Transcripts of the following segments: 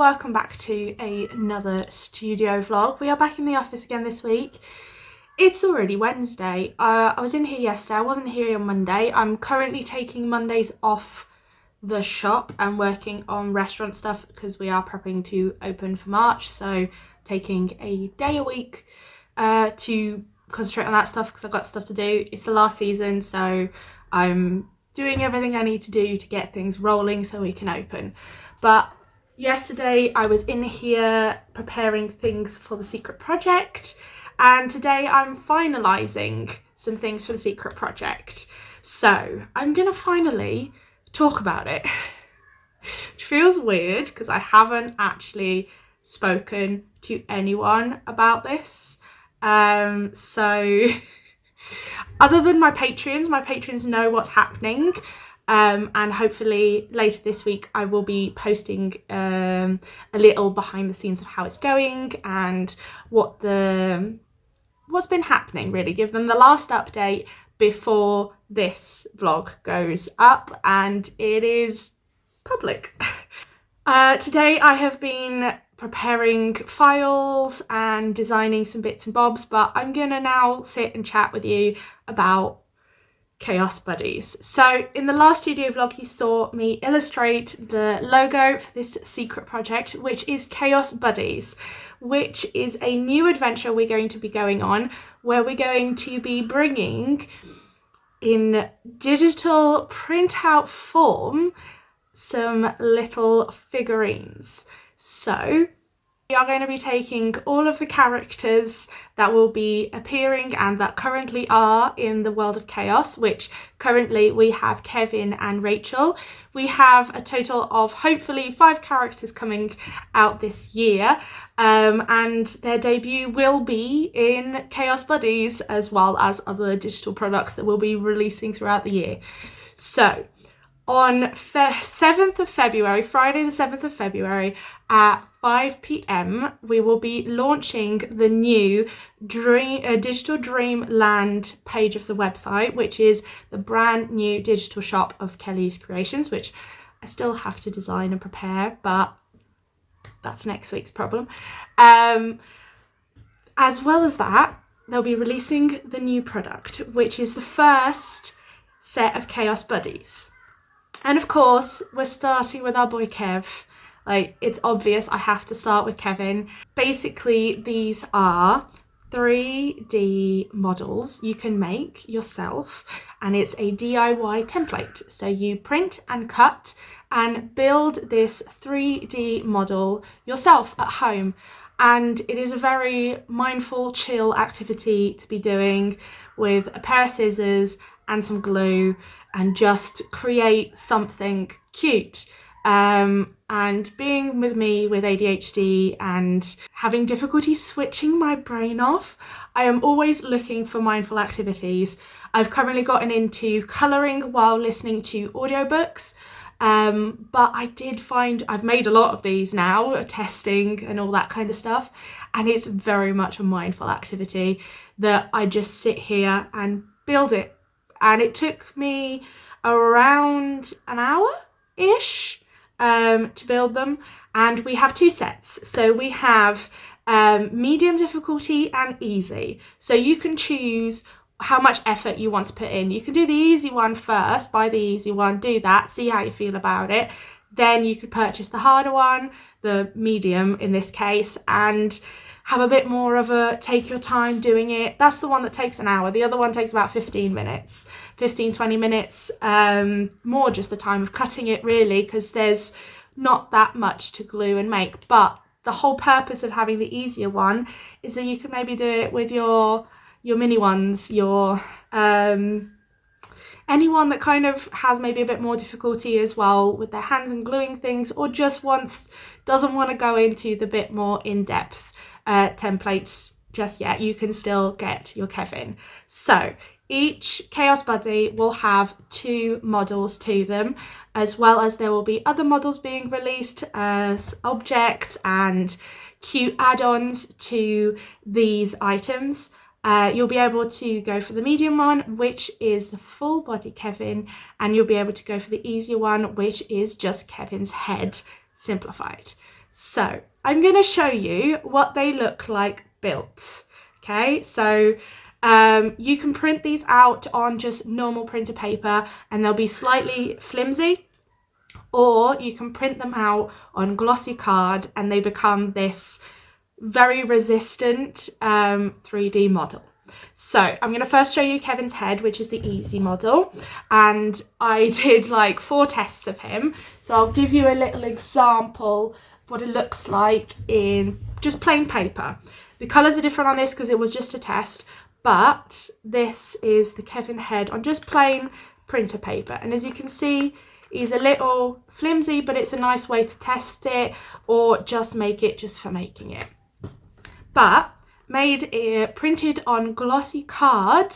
welcome back to another studio vlog. We are back in the office again this week. It's already Wednesday. I was in here yesterday, I wasn't here on Monday. I'm currently taking Mondays off the shop and working on restaurant stuff because we are prepping to open for March, so taking a day a week to concentrate on that stuff because I've got stuff to do. It's the last season, so I'm doing everything I need to do to get things rolling so we can open. But yesterday I was in here preparing things for the secret project, and today I'm finalising some things for the secret project. So I'm gonna finally talk about it. Which feels weird because I haven't actually spoken to anyone about this. So other than my patrons know what's happening. And hopefully later this week I will be posting a little behind the scenes of how it's going and what's been happening, really. Give them the last update before this vlog goes up and it is public. Today I have been preparing files and designing some bits and bobs, but I'm gonna now sit and chat with you about Chaos Buddies. So in the last studio vlog you saw me illustrate the logo for this secret project, which is Chaos Buddies, which is a new adventure we're going to be going on where we're going to be bringing in digital printout form some little figurines. So we are going to be taking all of the characters that will be appearing and that currently are in the world of Chaos, which currently we have Kevin and Rachel. We have a total of hopefully 5 characters coming out this year, and their debut will be in Chaos Buddies as well as other digital products that we'll be releasing throughout the year. So on 7th of February, Friday the 7th of February at 5 p.m, we will be launching the new Digital Dreamland page of the website, which is the brand new digital shop of Kelly's Creations, which I still have to design and prepare, but that's next week's problem. As well as that, they'll be releasing the new product, which is the first set of Chaos Buddies. And of course, we're starting with our boy Kev. Like, it's obvious I have to start with Kevin. Basically, these are 3D models you can make yourself, and it's a DIY template. So you print and cut and build this 3D model yourself at home. And it is a very mindful, chill activity to be doing with a pair of scissors and some glue and just create something cute. And being with me with ADHD and having difficulty switching my brain off, I am always looking for mindful activities. I've currently gotten into colouring while listening to audiobooks, but I did find I've made a lot of these now, testing and all that kind of stuff, and it's very much a mindful activity that I just sit here and build it. And it took me around an hour-ish to build them, and we have 2 sets. So we have medium difficulty and easy. So you can choose how much effort you want to put in. You can do the easy one first, buy the easy one, do that, see how you feel about it. Then you could purchase the harder one, the medium in this case, and have a bit more of a take your time doing it. That's the one that takes an hour. The other one takes about 15 minutes, 20 minutes, more just the time of cutting it, really, because there's not that much to glue and make. But the whole purpose of having the easier one is that you can maybe do it with your mini ones, anyone that kind of has maybe a bit more difficulty as well with their hands and gluing things, or just doesn't want to go into the bit more in-depth templates just yet. You can still get your Kevin. So each Chaos Buddy will have 2 models to them, as well as there will be other models being released as objects and cute add-ons to these items. You'll be able to go for the medium one, which is the full body Kevin, and you'll be able to go for the easier one, which is just Kevin's head simplified. So I'm going to show you what they look like built. Okay, so you can print these out on just normal printer paper and they'll be slightly flimsy, or you can print them out on glossy card and they become this very resistant 3D model. So I'm going to first show you Kevin's head, which is the easy model, and I did like 4 tests of him, so I'll give you a little example of what it looks like in just plain paper. The colours are different on this because it was just a test, but this is the Kevin head on just plain printer paper, and as you can see, he's a little flimsy, but it's a nice way to test it or just make it just for making it. But printed on glossy card,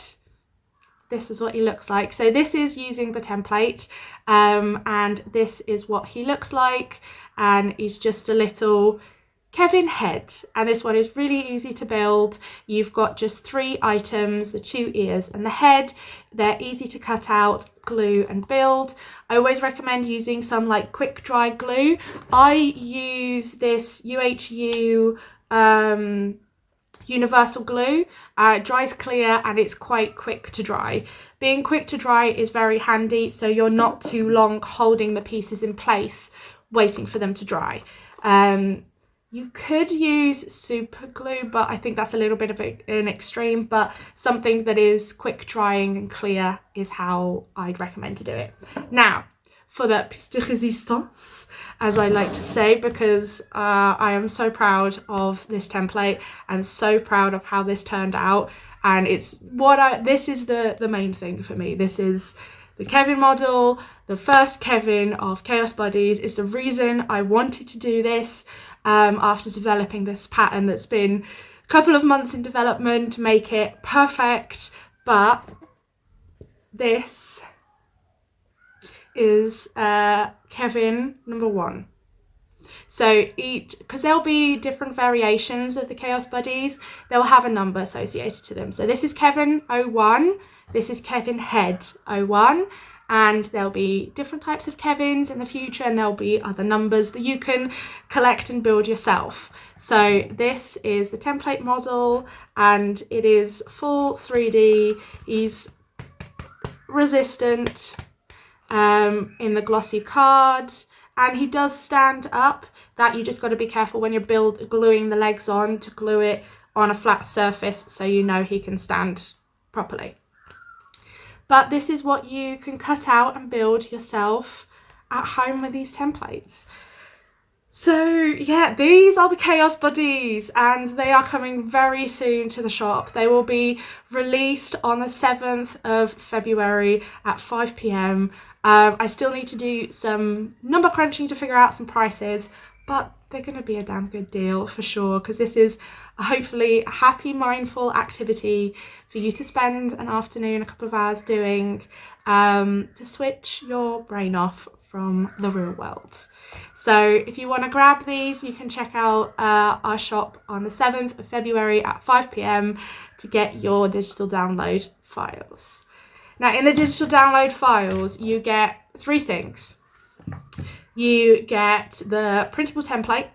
this is what he looks like. So this is using the template, and this is what he looks like, and he's just a little Kevin head, and this one is really easy to build. You've got just 3 items, the 2 ears and the head. They're easy to cut out, glue and build. I always recommend using some like quick dry glue. I use this UHU universal glue. It dries clear and it's quite quick to dry. Being quick to dry is very handy, so you're not too long holding the pieces in place waiting for them to dry. You could use super glue, but I think that's a little bit of an extreme, but something that is quick drying and clear is how I'd recommend to do it. Now, for the pièce de résistance, as I like to say, because I am so proud of this template and so proud of how this turned out. And it's this is the main thing for me. This is the Kevin model, the first Kevin of Chaos Buddies. Is the reason I wanted to do this after developing this pattern that's been a couple of months in development to make it perfect. But this is Kevin number 1. So because there'll be different variations of the Chaos Buddies, they'll have a number associated to them. So this is Kevin 01, this is Kevin Head 01, and there'll be different types of Kevins in the future, and there'll be other numbers that you can collect and build yourself. So this is the template model, and it is full 3D. He's resistant in the glossy card, and he does stand up. That you just got to be careful when you're gluing the legs on to glue it on a flat surface so you know he can stand properly. But this is what you can cut out and build yourself at home with these templates. So yeah, these are the Chaos Buddies, and they are coming very soon to the shop. They will be released on the 7th of February at 5 p.m. I still need to do some number crunching to figure out some prices, but they're going to be a damn good deal for sure, because this is hopefully a happy, mindful activity for you to spend an afternoon, a couple of hours doing, to switch your brain off from the real world. So if you want to grab these, you can check out our shop on the 7th of February at 5 p.m. to get your digital download files. Now, in the digital download files, you get 3 things. You get the printable template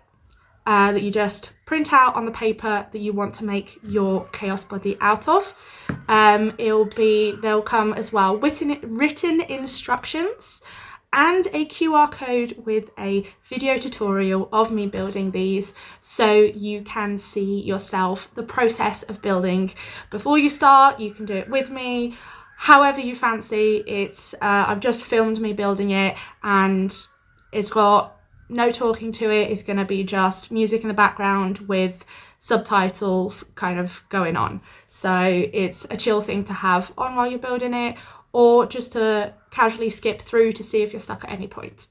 that you just print out on the paper that you want to make your Chaos Buddy out of. They'll come as well written instructions and a QR code with a video tutorial of me building these, so you can see yourself the process of building. Before you start, you can do it with me, however you fancy. I've just filmed me building it, and it's got no talking to it. It's going to be just music in the background with subtitles kind of going on. So it's a chill thing to have on while you're building it, or just to casually skip through to see if you're stuck at any point.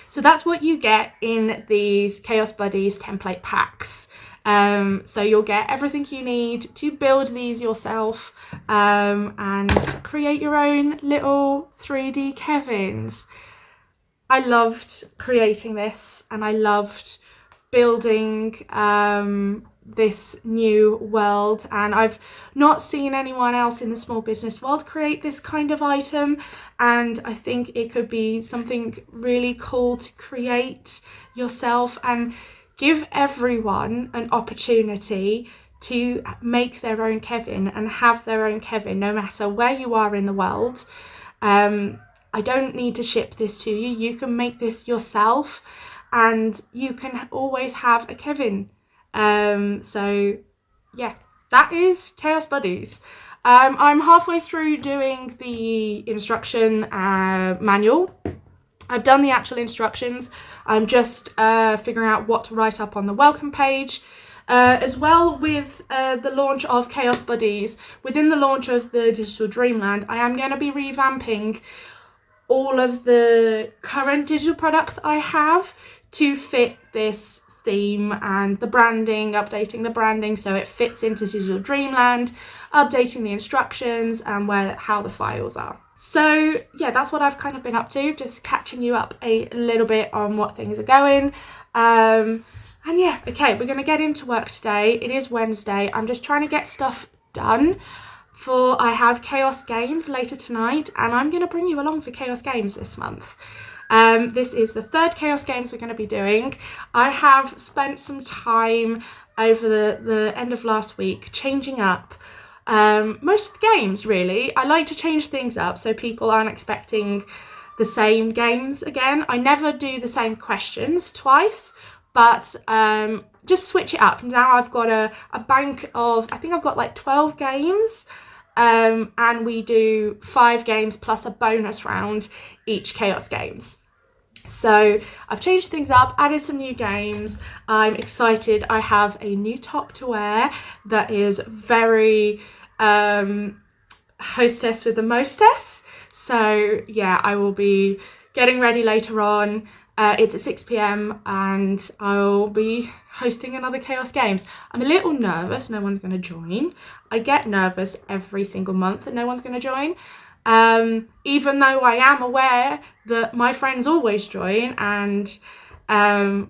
So that's what you get in these Chaos Buddies template packs. So you'll get everything you need to build these yourself, and create your own little 3D Kevins. I loved creating this, and I loved building this new world, and I've not seen anyone else in the small business world create this kind of item, and I think it could be something really cool to create yourself and give everyone an opportunity to make their own Kevin and have their own Kevin no matter where you are in the world. I don't need to ship this to you. You can make this yourself and you can always have a Kevin. So yeah, that is Chaos Buddies. I'm halfway through doing the instruction manual. I've done the actual instructions. I'm just figuring out what to write up on the welcome page. As well with the launch of Chaos Buddies, within the launch of the Digital Dreamland, I am going to be revamping all of the current digital products I have to fit this theme and the branding, updating the branding so it fits into Digital Dreamland, updating the instructions and how the files are. So yeah, that's what I've kind of been up to, just catching you up a little bit on what things are going. And yeah, okay, we're going to get into work today. It is Wednesday. I'm just trying to get stuff done for I have Chaos Games later tonight, and I'm going to bring you along for Chaos Games this month. This is the third Chaos Games we're going to be doing. I have spent some time over the end of last week changing up most of the games, really. I like to change things up so people aren't expecting the same games again. I never do the same questions twice, but just switch it up. Now I've got a bank of, I think I've got like 12 games. And we do 5 games plus a bonus round each Chaos Games. So I've changed things up, added some new games. I'm excited. I have a new top to wear that is very hostess with the mostess. So yeah, I will be getting ready later on. It's at 6 p.m. and I'll be hosting another Chaos Games. I'm a little nervous no one's going to join. I get nervous every single month that no one's going to join. Even though I am aware that my friends always join and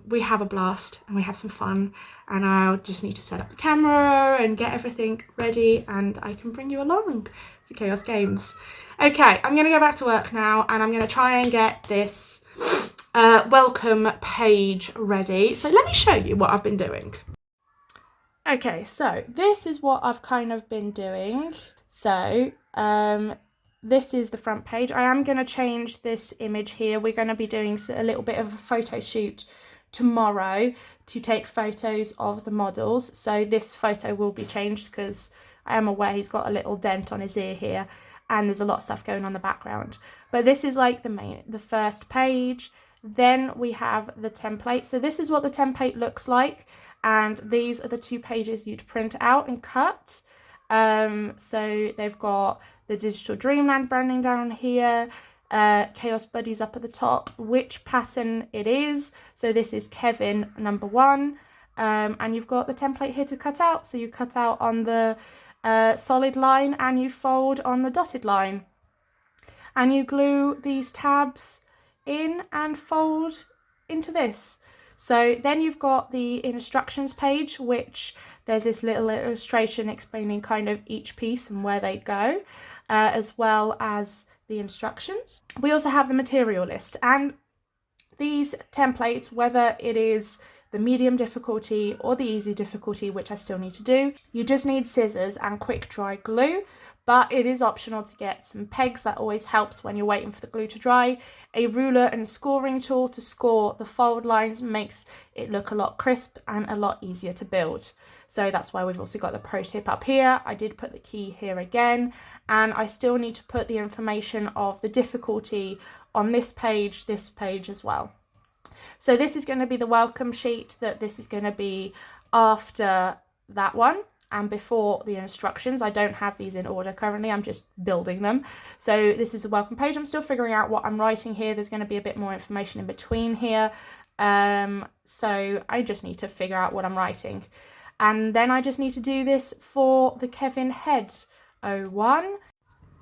we have a blast and we have some fun, and I'll just need to set up the camera and get everything ready and I can bring you along for Chaos Games. Okay, I'm going to go back to work now and I'm going to try and get this welcome page ready. So let me show you what I've been doing. Okay, so this is what I've kind of been doing. So this is the front page. I am going to change this image here. We're going to be doing a little bit of a photo shoot tomorrow to take photos of the models. So this photo will be changed because I am aware he's got a little dent on his ear here and there's a lot of stuff going on in the background. But this is like the first page. Then we have the template. So this is what the template looks like. And these are the 2 pages you'd print out and cut. So they've got the Digital Dreamland branding down here, Chaos Buddies up at the top, which pattern it is. So this is Kevin number 1. And you've got the template here to cut out. So you cut out on the solid line and you fold on the dotted line. And you glue these tabs in and fold into this. So then you've got the instructions page, which there's this little illustration explaining kind of each piece and where they go, as well as the instructions. We also have the material list, and these templates, whether it is the medium difficulty or the easy difficulty, which I still need to do, you just need scissors and quick dry glue. But it is optional to get some pegs. That always helps when you're waiting for the glue to dry. A ruler and scoring tool to score the fold lines makes it look a lot crisp and a lot easier to build. So that's why we've also got the pro tip up here. I did put the key here again, and I still need to put the information of the difficulty on this page as well. So this is going to be the welcome sheet, that this is going to be after that one and before the instructions. I don't have these in order currently, I'm just building them. So this is the welcome page. I'm still figuring out what I'm writing here. There's going to be a bit more information in between here. So I just need to figure out what I'm writing. And then I just need to do this for the Kevin Head 01.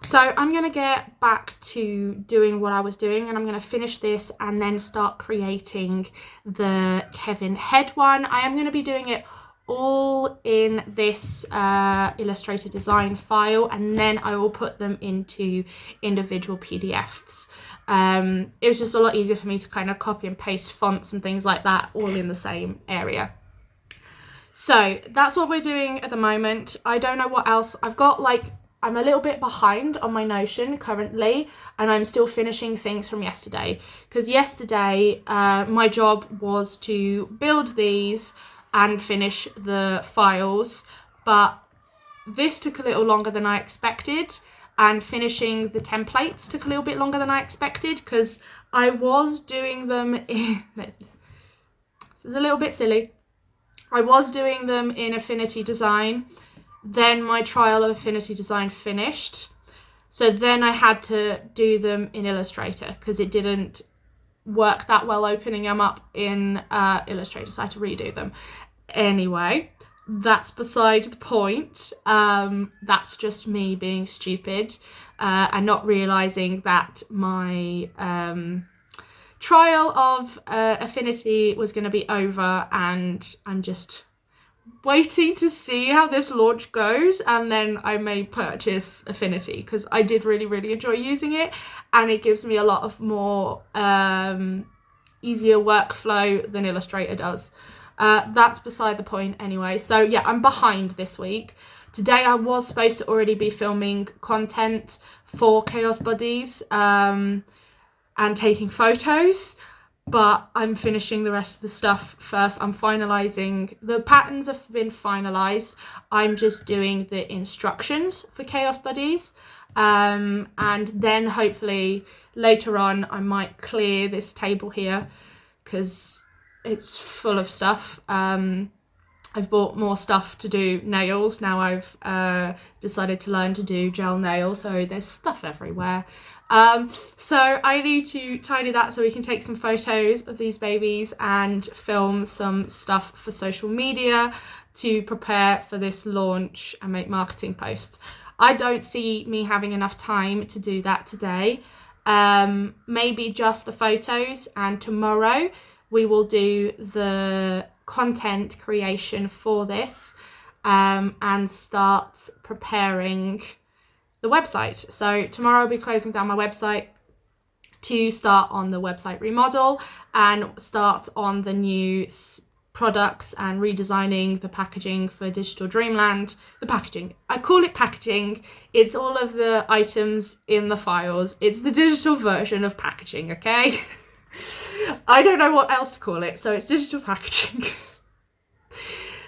So I'm going to get back to doing what I was doing, and I'm going to finish this and then start creating the Kevin Head one. I am going to be doing it all in this Illustrator design file, and then I will put them into individual PDFs. It was just a lot easier for me to kind of copy and paste fonts and things like that all in the same area. So that's what we're doing at the moment. I don't know what else. I'm a little bit behind on my Notion currently, and I'm still finishing things from yesterday. Because yesterday, my job was to build these and finish the files, but this took a little longer than I expected, and finishing the templates took a little bit longer than I expected, because I was doing them in... This is a little bit silly. I was doing them in Affinity Design, then my trial of Affinity Design finished, so then I had to do them in Illustrator because it didn't work that well opening them up in Illustrator, so I had to redo them. Anyway, that's beside the point. That's just me being stupid and not realising that my trial of Affinity was going to be over, and I'm just waiting to see how this launch goes, and then I may purchase Affinity because I did really enjoy using it, and it gives me a lot of more easier workflow than Illustrator does. That's beside the point anyway. So yeah, I'm behind this week. Today I was supposed to already be filming content for Chaos Buddies and taking photos, but I'm finishing the rest of the stuff first. I'm finalising, the patterns have been finalised. I'm just doing the instructions for Chaos Buddies. And then hopefully later on I might clear this table here because it's full of stuff. I've bought more stuff to do nails. Now I've decided to learn to do gel nails, so there's stuff everywhere. So I need to tidy that so we can take some photos of these babies and film some stuff for social media to prepare for this launch and make marketing posts. I don't see me having enough time to do that today. Maybe just the photos, and tomorrow we will do the content creation for this and start preparing the website. So tomorrow I'll be closing down my website to start on the website remodel and start on the new products and redesigning the packaging for Digital Dreamland. The packaging, I call it packaging. It's all of the items in the files. It's the digital version of packaging, okay? I don't know what else to call it, so it's digital packaging.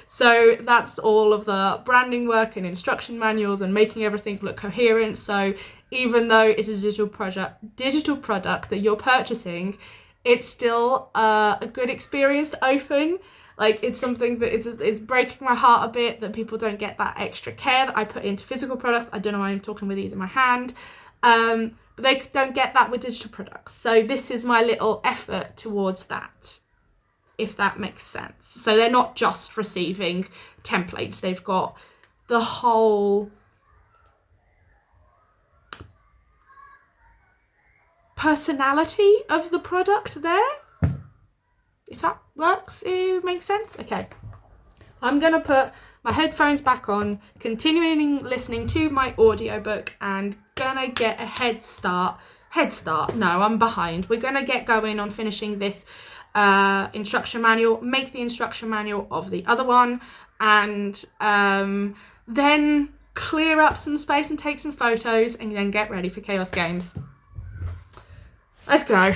So that's all of the branding work and instruction manuals and making everything look coherent. So even though it's a digital product that you're purchasing, it's still a good experience to open. Like, it's something that is breaking my heart a bit that people don't get that extra care that I put into physical products. I don't know why I'm talking with these in my hand. But they don't get that with digital products. So this is my little effort towards that, if that makes sense. So they're not just receiving templates. They've got the whole personality of the product there. If that works, it makes sense. Okay. I'm going to put my headphones back on, continuing listening to my audiobook, and gonna get a head start. No, I'm behind. We're gonna get going on finishing this instruction manual, make the instruction manual of the other one, and then clear up some space and take some photos, and then get ready for Chaos Games. Let's go.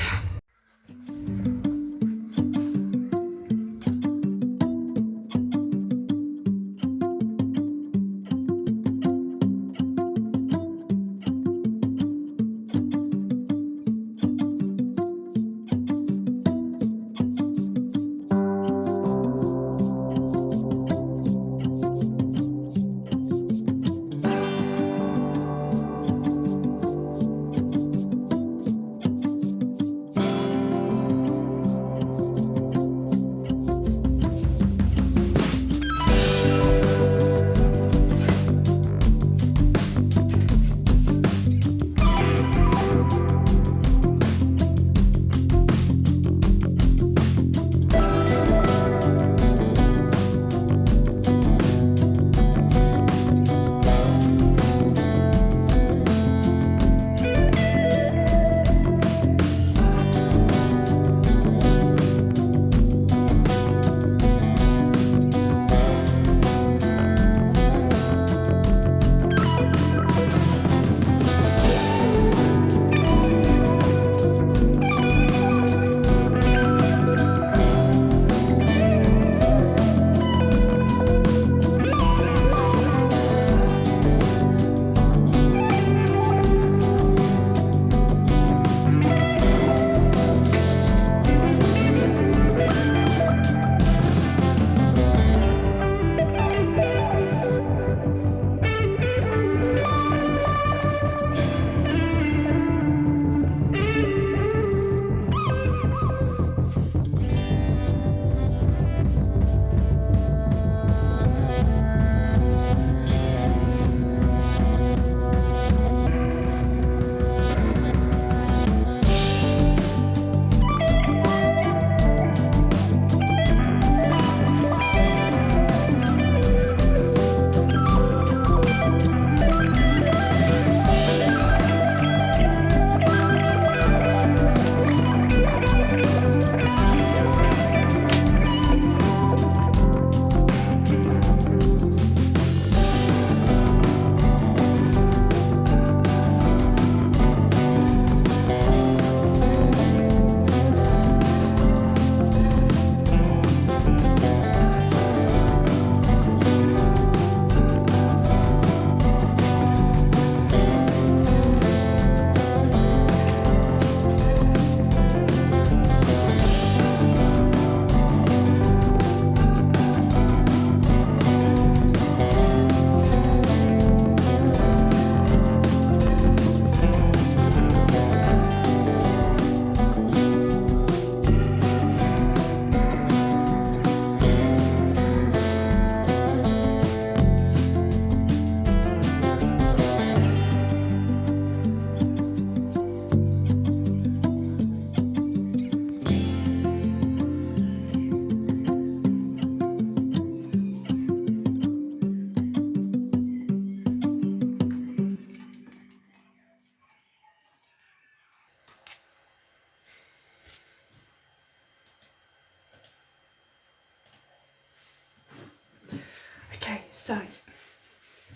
So,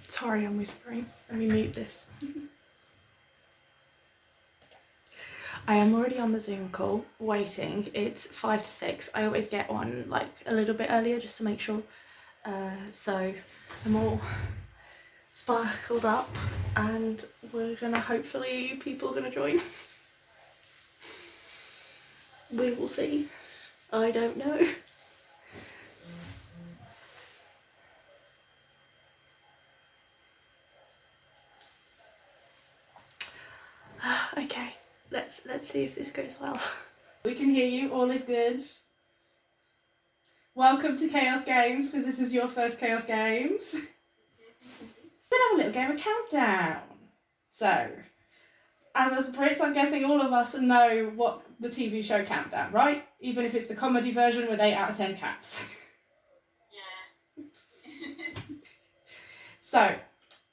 sorry I'm whispering. Let me mute this. I am already on the Zoom call, waiting. It's 5 to 6. I always get on like a little bit earlier just to make sure. So I'm all sparkled up and we're gonna, hopefully people are gonna join. We will see. I don't know. Okay, let's see if this goes well. We can hear you, all is good. Welcome to Chaos Games, because this is your first Chaos Games. We're gonna have a little game of countdown. So, as us Brits, I'm guessing all of us know what the TV show Countdown, right? Even if it's the comedy version with 8 out of 10 cats. Yeah. So,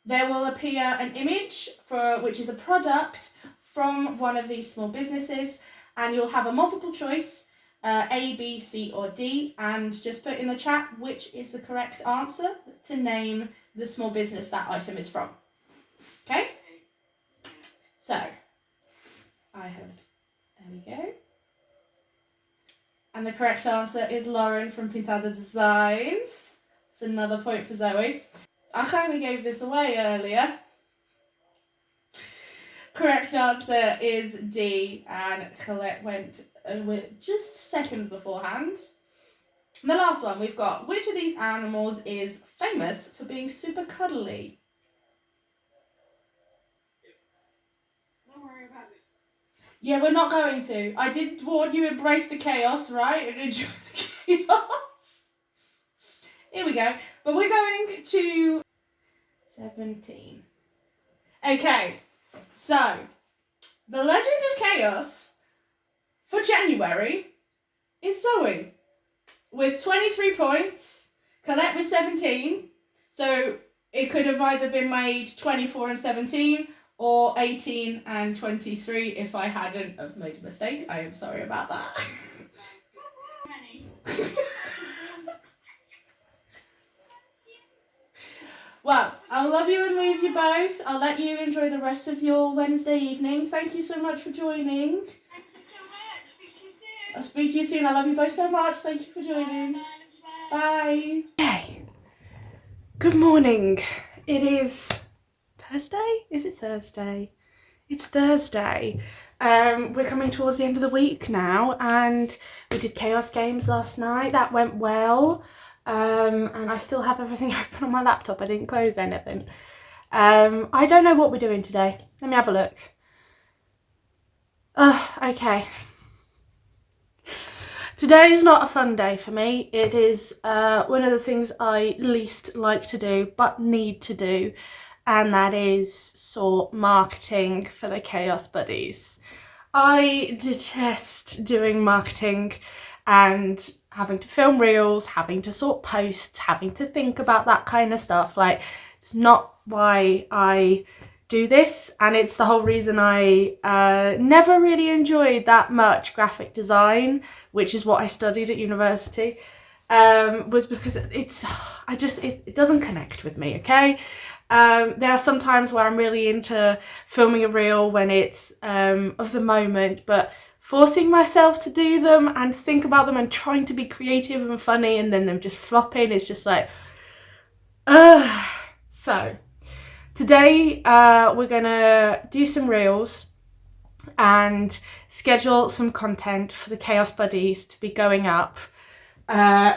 there will appear an image which is a product from one of these small businesses, and you'll have a multiple choice, A, B, C or D, and just put in the chat which is the correct answer to name the small business that item is from. Okay? So, I have, there we go. And the correct answer is Lauren from Pintada Designs. It's another point for Zoe. I kind of gave this away earlier. Correct answer is D, and Colette went with just seconds beforehand. And the last one we've got, which of these animals is famous for being super cuddly? Don't worry about it. Yeah, we're not going to. I did warn you, embrace the chaos, right? And enjoy the chaos. Here we go. But we're going to 17. Okay, so the Legend of Chaos for January is Zoe with 23 points, Colette with 17. So it could have either been made 24 and 17 or 18 and 23 if I hadn't have made a mistake. I am sorry about that. Well, I'll love you and leave you both. I'll let you enjoy the rest of your Wednesday evening. Thank you so much for joining. Thank you so much. Speak to you soon. I'll speak to you soon. I love you both so much. Thank you for joining. Bye. Bye. Okay. Good morning. It is Thursday? Is it Thursday? It's Thursday. We're coming towards the end of the week now, and we did Chaos Games last night. That went well. And I still have everything open on my laptop. I didn't close anything. I don't know what we're doing today. Let me have a look. Okay. Today is not a fun day for me. It is one of the things I least like to do, but need to do. And that is sort marketing for the Chaos Buddies. I detest doing marketing and having to film reels, having to sort posts, having to think about that kind of stuff. Like, it's not why I do this, and it's the whole reason I never really enjoyed that much graphic design, which is what I studied at university, was because it doesn't connect with me, okay? There are some times where I'm really into filming a reel when it's of the moment, but forcing myself to do them and think about them and trying to be creative and funny and then them just flopping is just like, So today we're gonna do some reels and schedule some content for the Chaos Buddies to be going up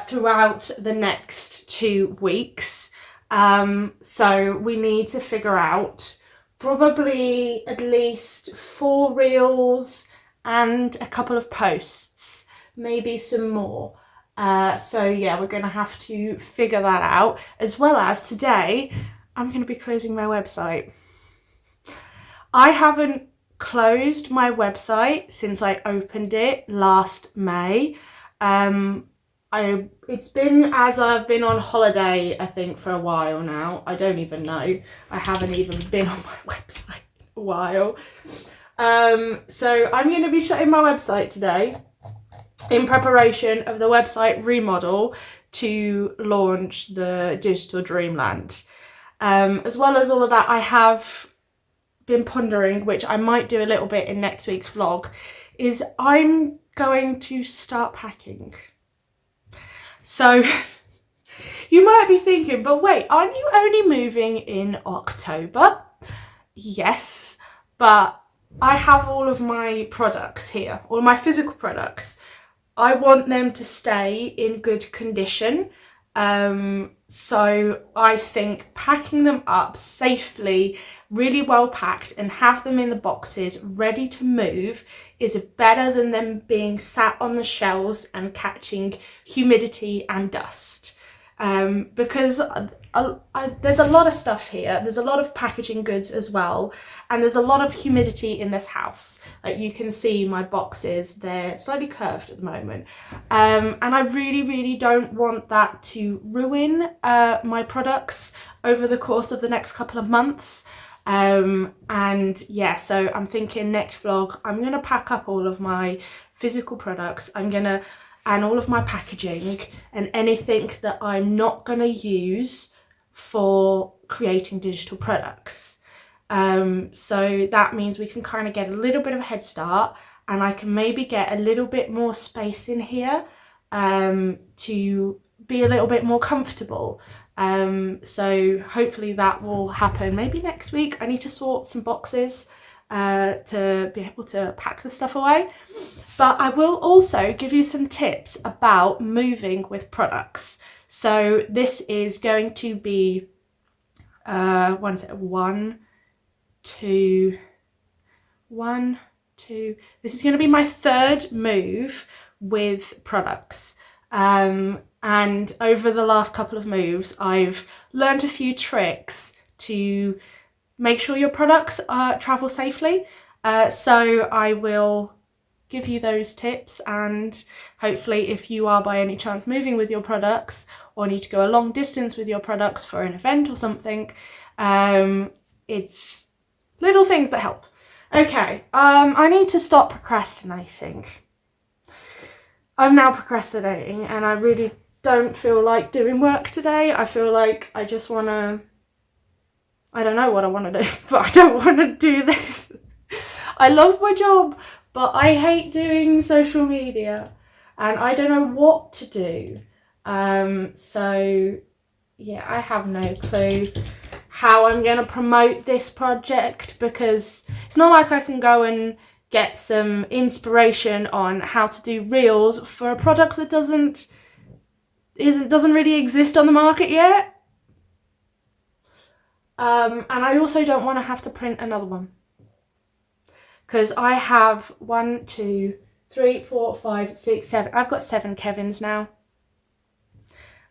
throughout the next 2 weeks. So we need to figure out probably at least 4 reels and a couple of posts, maybe some more. So yeah, we're gonna have to figure that out, as well as today I'm gonna be closing my website. I haven't closed my website since I opened it last May. It's been as I've been on holiday, I think, for a while now. I don't even know. I haven't even been on my website in a while. So I'm going to be shutting my website today in preparation of the website remodel to launch the Digital Dreamland. As well as all of that, I have been pondering, which I might do a little bit in next week's vlog, is I'm going to start packing. So you might be thinking, but wait, aren't you only moving in October? Yes, but I have all of my products here, all my physical products. I want them to stay in good condition. So I think packing them up safely, really well packed, and have them in the boxes ready to move is better than them being sat on the shelves and catching humidity and dust. Because there's a lot of stuff here. There's a lot of packaging goods as well, and there's a lot of humidity in this house. Like you can see my boxes, they're slightly curved at the moment. And I really don't want that to ruin my products over the course of the next couple of months. And yeah, so I'm thinking next vlog, I'm going to pack up all of my physical products. And all of my packaging and anything that I'm not going to use for creating digital products. So that means we can kind of get a little bit of a head start, and I can maybe get a little bit more space in here to be a little bit more comfortable. So hopefully that will happen maybe next week. I need to sort some boxes to be able to pack the stuff away. But I will also give you some tips about moving with products. So this is going to be, this is going to be my third move with products. And over the last couple of moves, I've learned a few tricks to make sure your products travel safely. So I will give you those tips, and hopefully if you are by any chance moving with your products or need to go a long distance with your products for an event or something, it's little things that help. Okay, I need to stop procrastinating. I'm now procrastinating and I really don't feel like doing work today. I feel like I just want to, I don't know what I want to do, but I don't want to do this. I love my job, but I hate doing social media and I don't know what to do. So yeah, I have no clue how I'm going to promote this project, because it's not like I can go and get some inspiration on how to do reels for a product that doesn't really exist on the market yet. And I also don't want to have to print another one, because I have 1, 2, 3, 4, 5, 6, 7. I've got 7 Kevins now.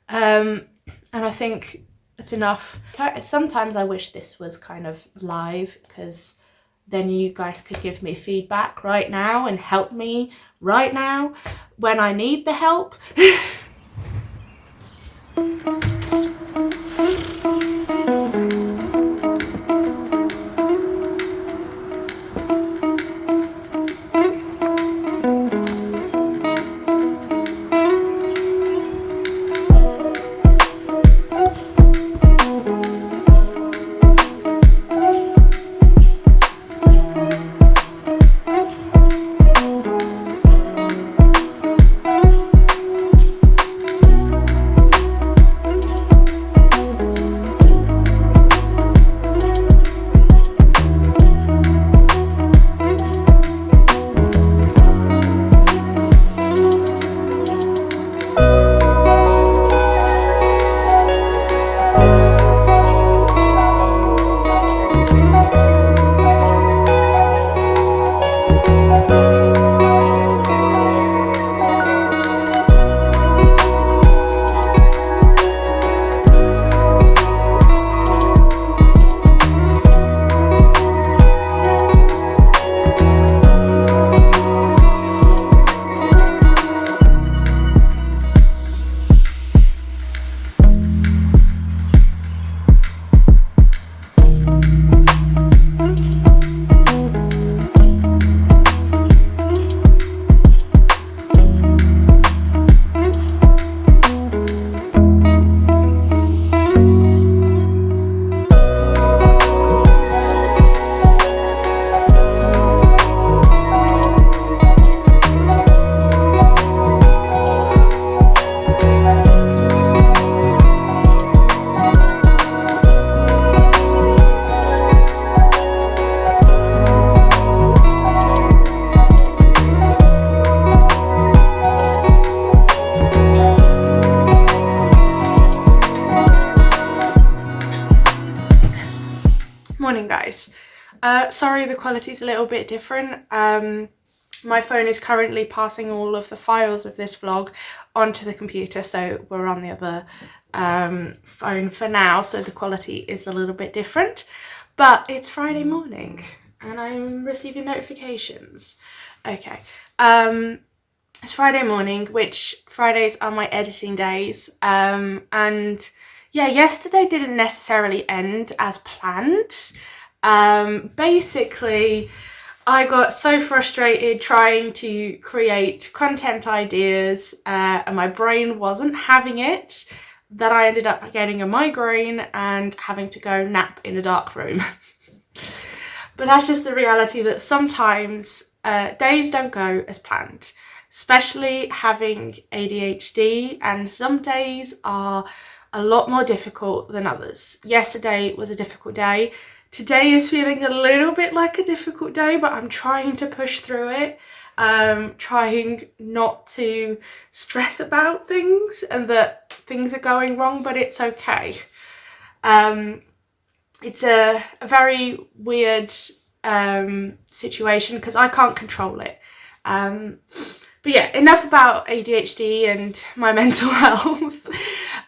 And I think it's enough. Sometimes I wish this was kind of live, because then you guys could give me feedback right now and help me right now when I need the help. Morning, guys. Sorry the quality's a little bit different. My phone is currently passing all of the files of this vlog onto the computer, so we're on the other phone for now, so the quality is a little bit different. But it's Friday morning and I'm receiving notifications. Okay. It's Friday morning, which Fridays are my editing days. And yeah, yesterday didn't necessarily end as planned. Basically, I got so frustrated trying to create content ideas and my brain wasn't having it that I ended up getting a migraine and having to go nap in a dark room. But that's just the reality that sometimes days don't go as planned, especially having ADHD, and some days are a lot more difficult than others. Yesterday was a difficult day. Today is feeling a little bit like a difficult day, but I'm trying to push through it. Trying not to stress about things and that things are going wrong, but it's okay. It's a very weird situation because I can't control it. But yeah, enough about ADHD and my mental health.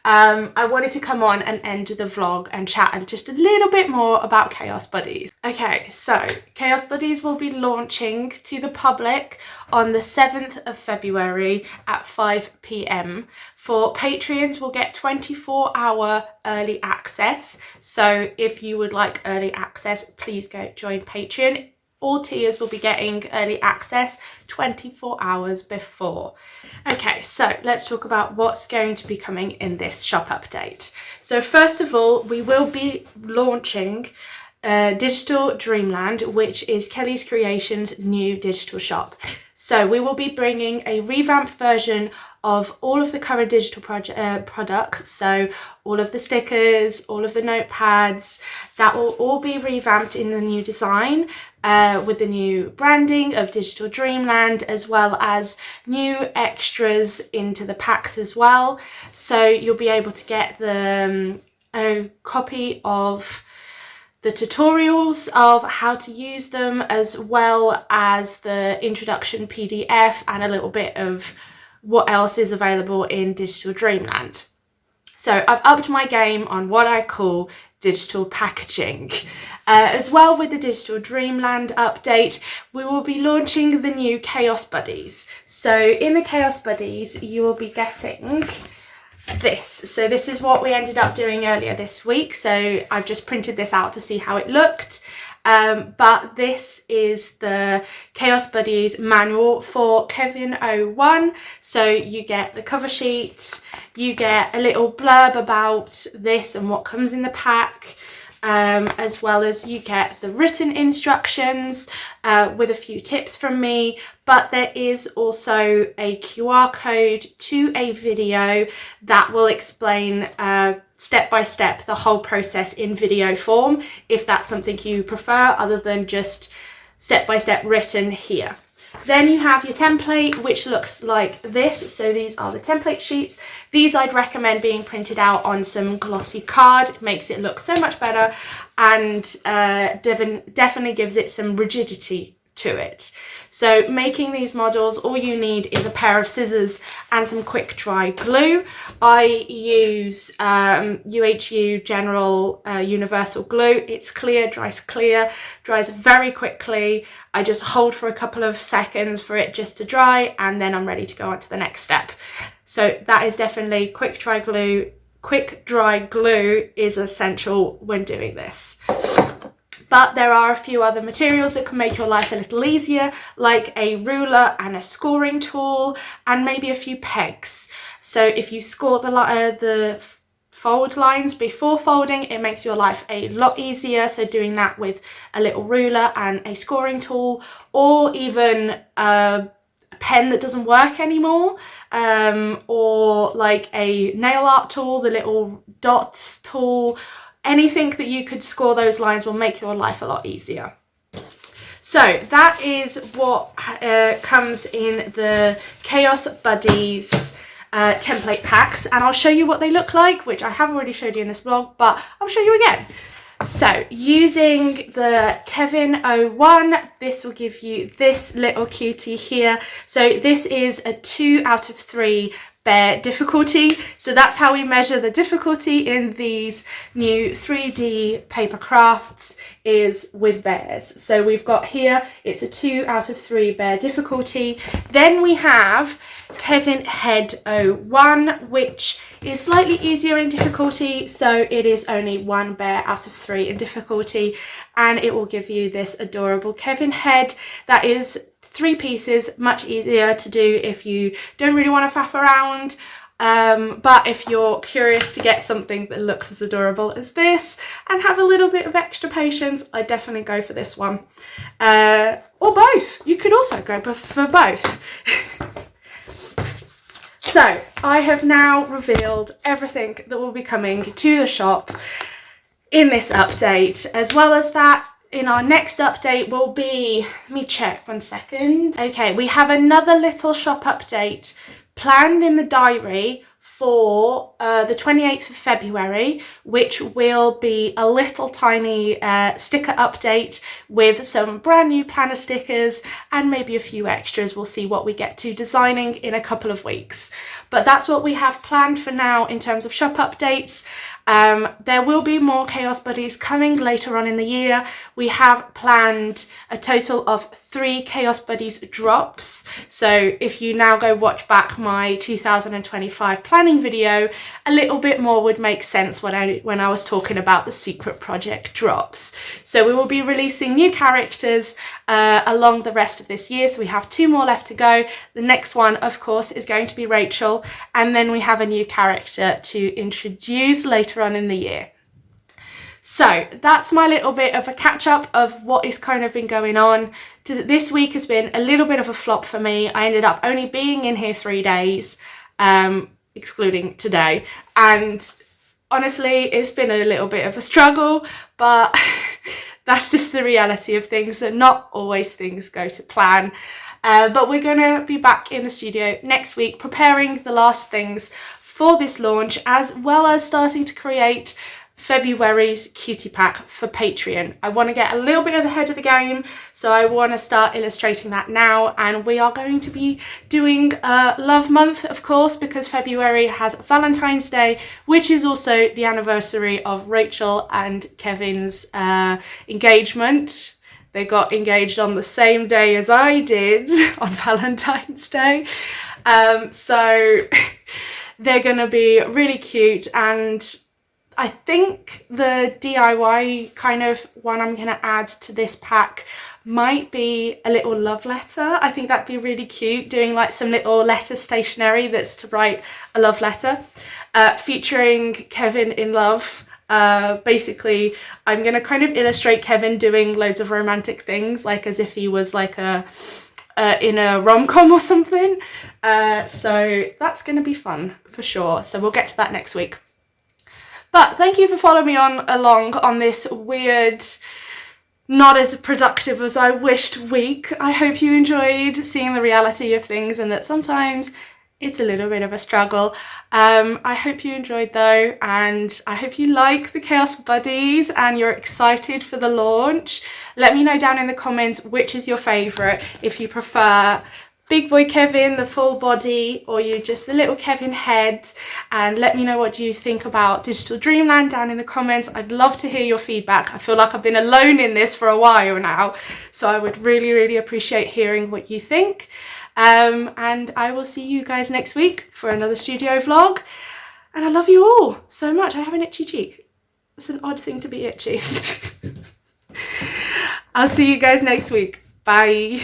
I wanted to come on and end the vlog and chat just a little bit more about Chaos Buddies. Okay, so Chaos Buddies will be launching to the public on the 7th of February at 5 p.m. For Patreons, we'll get 24-hour early access. So if you would like early access, please go join Patreon. All tiers will be getting early access 24 hours before. Okay, so let's talk about what's going to be coming in this shop update. So first of all, we will be launching Digital Dreamland, which is Kelly's Creations' new digital shop. So we will be bringing a revamped version of all of the current digital products, so all of the stickers, all of the notepads, that will all be revamped in the new design with the new branding of Digital Dreamland, as well as new extras into the packs as well. So you'll be able to get a copy of the tutorials of how to use them, as well as the introduction PDF and a little bit of what else is available in Digital Dreamland. So I've upped my game on what I call digital packaging. As well, with the Digital Dreamland update, we will be launching the new Chaos Buddies. So in the Chaos Buddies, you will be getting this. So this is what we ended up doing earlier this week. So I've just printed this out to see how it looked. But this is the Chaos Buddies manual for Kevin 01. So you get the cover sheet, you get a little blurb about this and what comes in the pack, as well as you get the written instructions with a few tips from me. But there is also a QR code to a video that will explain step by step the whole process in video form, if that's something you prefer, other than just step by step written here. Then you have your template, which looks like this. So these are the template sheets. These I'd recommend being printed out on some glossy card. It makes it look so much better and definitely gives it some rigidity to it. So making these models, all you need is a pair of scissors and some quick dry glue. I use UHU General Universal Glue. It's clear, dries very quickly. I just hold for a couple of seconds for it just to dry, and then I'm ready to go on to the next step. So that is definitely quick dry glue. Quick dry glue is essential when doing this. But there are a few other materials that can make your life a little easier, like a ruler and a scoring tool, and maybe a few pegs. So if you score the fold lines before folding, it makes your life a lot easier. So doing that with a little ruler and a scoring tool, or even a pen that doesn't work anymore, or like a nail art tool, the little dots tool. Anything that you could score those lines will make your life a lot easier. So that is what comes in the Chaos Buddies template packs, and I'll show you what they look like, which I have already showed you in this vlog, but I'll show you again. So using the Kevin 01, this will give you this little cutie here. So this is a 2 out of 3 bear difficulty. So that's how we measure the difficulty in these new 3D paper crafts, is with bears. So we've got here, it's a 2 out of 3 bear difficulty. Then we have Kevin Head 01, which is slightly easier in difficulty, so it is only 1 bear out of 3 in difficulty, and it will give you this adorable Kevin head that is 3 pieces, much easier to do if you don't really want to faff around. But if you're curious to get something that looks as adorable as this and have a little bit of extra patience, I definitely go for this one. Or both. You could also go for both. So I have now revealed everything that will be coming to the shop in this update, as well as that in our next update will be, let me check 1 second. Okay, we have another little shop update planned in the diary for the 28th of February, which will be a little tiny sticker update with some brand new planner stickers and maybe a few extras. We'll see what we get to designing in a couple of weeks. But that's what we have planned for now in terms of shop updates. There will be more Chaos Buddies coming later on in the year. We have planned a total of 3 Chaos Buddies drops. So if you now go watch back my 2025 planning video, a little bit more would make sense when I was talking about the secret project drops. So we will be releasing new characters along the rest of this year. So we have 2 more left to go. The next one, of course, is going to be Rachel. And then we have a new character to introduce later on in the year. So that's my little bit of a catch up of what is kind of been going on. This week has been a little bit of a flop for me. I ended up only being in here 3 days, excluding today. And honestly, it's been a little bit of a struggle, but that's just the reality of things, that not always things go to plan. But we're going to be back in the studio next week preparing the last things for this launch, as well as starting to create February's cutie pack for Patreon. I want to get a little bit ahead of the game, so I want to start illustrating that now, and we are going to be doing Love Month, of course, because February has Valentine's Day, which is also the anniversary of Rachel and Kevin's engagement. They got engaged on the same day as I did on Valentine's Day. So they're going to be really cute, and I think the DIY kind of one I'm going to add to this pack might be a little love letter. I think that'd be really cute, doing like some little letter stationery that's to write a love letter, featuring Kevin in love. Basically, I'm going to kind of illustrate Kevin doing loads of romantic things, like as if he was like in a rom-com or something. So that's going to be fun for sure. So we'll get to that next week. But thank you for following me along on this weird, not as productive as I wished week. I hope you enjoyed seeing the reality of things, and that sometimes it's a little bit of a struggle. I hope you enjoyed though, and I hope you like the Chaos Buddies and you're excited for the launch. Let me know down in the comments which is your favourite, if you prefer Big Boy Kevin, the full body, or you just the little Kevin head. And let me know what you think about Digital Dreamland down in the comments. I'd love to hear your feedback. I feel like I've been alone in this for a while now, so I would really, really appreciate hearing what you think. And I will see you guys next week for another studio vlog. And I love you all so much. I have an itchy cheek. It's an odd thing to be itchy. I'll see you guys next week. Bye.